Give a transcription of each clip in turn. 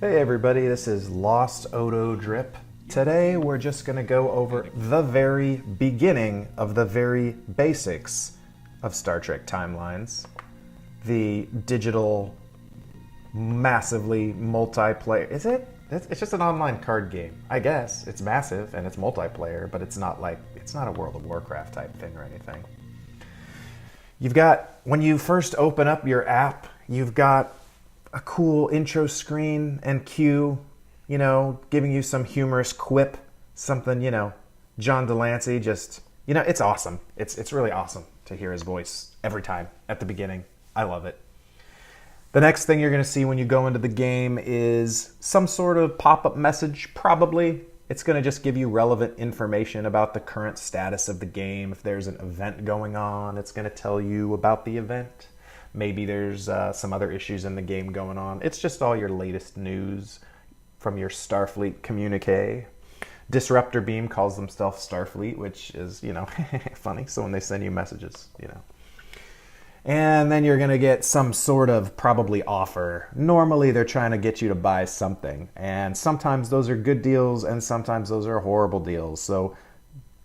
Hey everybody, this is Lost Odo Drip. Today we're just going to go over the very beginning of the very basics of Star Trek timelines. The digital, massively multiplayer. Is it? It's just an online card game. I guess. It's massive and it's multiplayer, but it's not a World of Warcraft type thing or anything. You've got, when you first open up your app, you've got a cool intro screen and cue, giving you some humorous quip, something, John Delancey just, it's awesome. It's really awesome to hear his voice every time at the beginning. I love it. The next thing you're going to see when you go into the game is some sort of pop-up message, probably. It's going to just give you relevant information about the current status of the game. If there's an event going on, it's going to tell you about the event. Maybe there's some other issues in the game going on. It's just all your latest news from your Starfleet communique. Disruptor Beam calls themselves Starfleet, which is, funny. So when they send you messages, And then you're going to get some sort of probably offer. Normally they're trying to get you to buy something. And sometimes those are good deals and sometimes those are horrible deals. So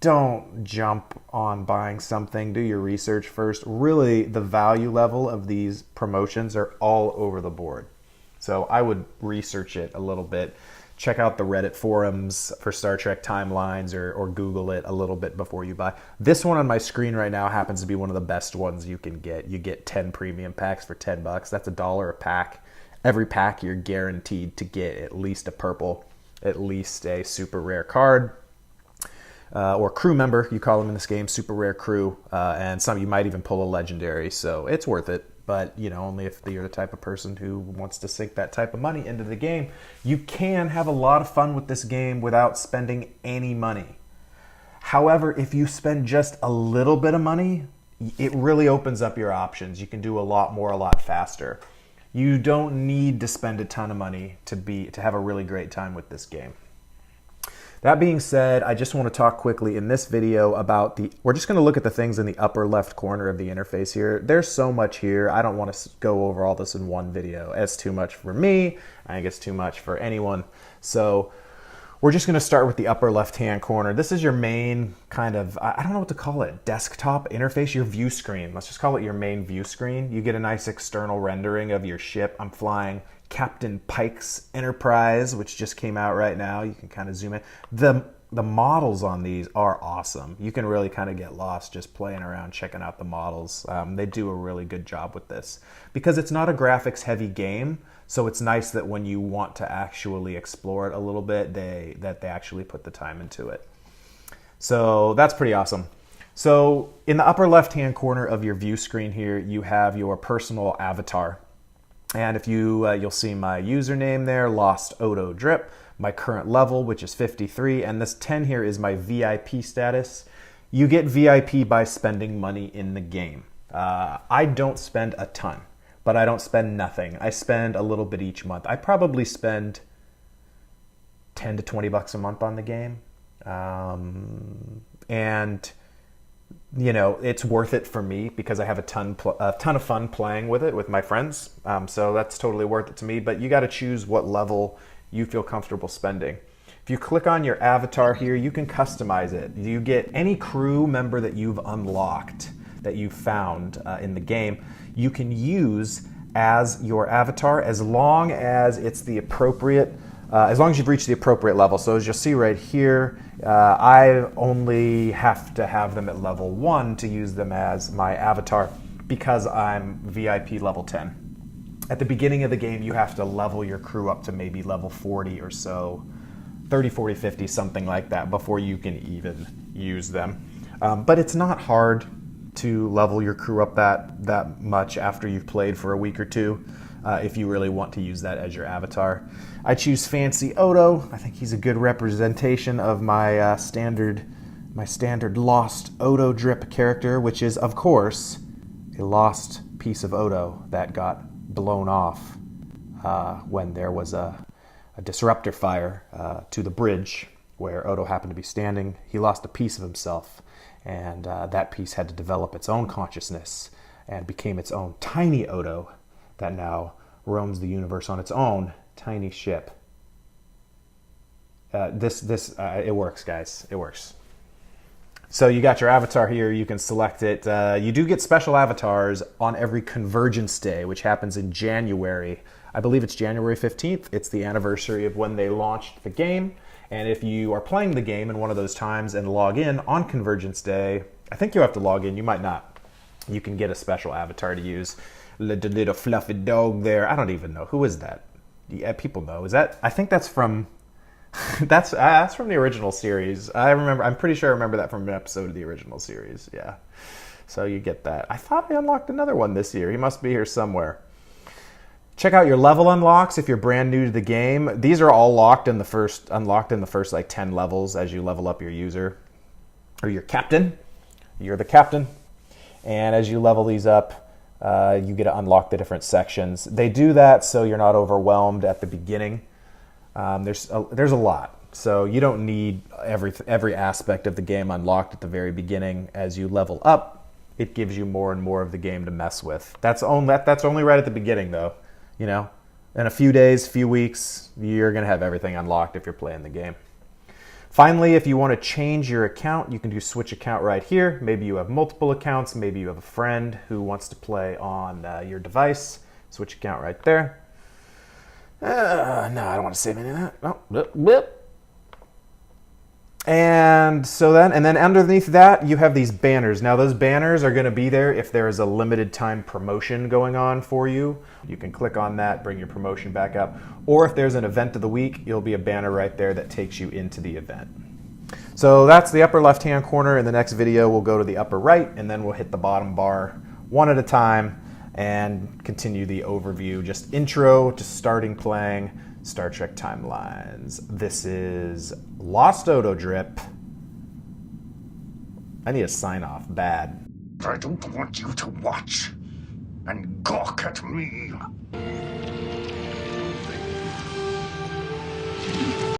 don't jump on buying something. Do your research first. Really, the value level of these promotions are all over the board. So I would research it a little bit. Check out the Reddit forums for Star Trek timelines or Google it a little bit before you buy. This one on my screen right now happens to be one of the best ones you can get. You get 10 premium packs for $10. That's $1 a pack. Every pack you're guaranteed to get at least a purple, at least a super rare card, or crew member, you call them in this game, super rare crew, and some you might even pull a legendary, so it's worth it. But, only if you're the type of person who wants to sink that type of money into the game. You can have a lot of fun with this game without spending any money. However, if you spend just a little bit of money, it really opens up your options. You can do a lot more, a lot faster. You don't need to spend a ton of money to have a really great time with this game. That being said, I just want to talk quickly in this video about we're just going to look at the things in the upper left corner of the interface here. There's so much here. I don't want to go over all this in one video. It's too much for me. I think it's too much for anyone. So we're just going to start with the upper left-hand corner. This is your main kind of, I don't know what to call it, desktop interface, your view screen. Let's just call it your main view screen. You get a nice external rendering of your ship. I'm flying Captain Pike's Enterprise, which just came out right now. You can kind of zoom in. The models on these are awesome. You can really kind of get lost just playing around, checking out the models. They do a really good job with this because it's not a graphics heavy game. So it's nice that when you want to actually explore it a little bit, they actually put the time into it. So that's pretty awesome. So in the upper left-hand corner of your view screen here, you have your personal avatar. And if you'll see my username there, Lost Odo Drip, my current level, which is 53, and this 10 here is my VIP status. You get VIP by spending money in the game. I don't spend a ton, but I don't spend nothing. I spend a little bit each month. I probably spend 10 to 20 bucks a month on the game. And it's worth it for me because I have a ton of fun playing with it with my friends. So that's totally worth it to me. But you got to choose what level you feel comfortable spending. If you click on your avatar here, you can customize it. You get any crew member that you've unlocked, that you found in the game, you can use as your avatar as long as it's the appropriate, as long as you've reached the appropriate level. So as you'll see right here, I only have to have them at level 1 to use them as my avatar because I'm VIP level 10. At the beginning of the game, you have to level your crew up to maybe level 40 or so, 30, 40, 50, something like that, before you can even use them. But it's not hard to level your crew up that much after you've played for a week or two. If you really want to use that as your avatar. I choose Fancy Odo. I think he's a good representation of my standard Lost Odo Drip character, which is, of course, a lost piece of Odo that got blown off when there was a disruptor fire to the bridge where Odo happened to be standing. He lost a piece of himself, and that piece had to develop its own consciousness and became its own tiny Odo that now roams the universe on its own tiny ship. It works, guys. It works. So you got your avatar here. You can select it. You do get special avatars on every Convergence Day, which happens in January. I believe it's January 15th. It's the anniversary of when they launched the game. And if you are playing the game in one of those times and log in on Convergence Day, I think you have to log in. You might not. You can get a special avatar to use. Little fluffy dog there. I don't even know. Who is that? Yeah, people know. Is that? I think that's from... that's from the original series. I'm pretty sure I remember that from an episode of the original series. Yeah. So you get that. I thought I unlocked another one this year. He must be here somewhere. Check out your level unlocks if you're brand new to the game. These are all unlocked in the first like 10 levels as you level up your user or your captain. You're the captain. And as you level these up, you get to unlock the different sections. They do that so you're not overwhelmed at the beginning. There's a lot, so you don't need every aspect of the game unlocked at the very beginning. As you level up, it gives you more and more of the game to mess with. That's only right at the beginning, though. You know, in a few days, few weeks, you're gonna have everything unlocked if you're playing the game. Finally, if you want to change your account, you can do switch account right here. Maybe you have multiple accounts. Maybe you have a friend who wants to play on your device. Switch account right there. No, I don't want to save any of that. Oh, blip. And then underneath that, you have these banners. Now, those banners are going to be there if there is a limited time promotion going on for you. You can click on that, bring your promotion back up. Or if there's an event of the week, you'll be a banner right there that takes you into the event. So that's the upper left-hand corner. In the next video, we'll go to the upper right, and then we'll hit the bottom bar one at a time and continue the overview. Just intro to starting playing Star Trek Timelines. This is Lost Odo Drip. I need a sign off bad. I don't want you to watch and gawk at me.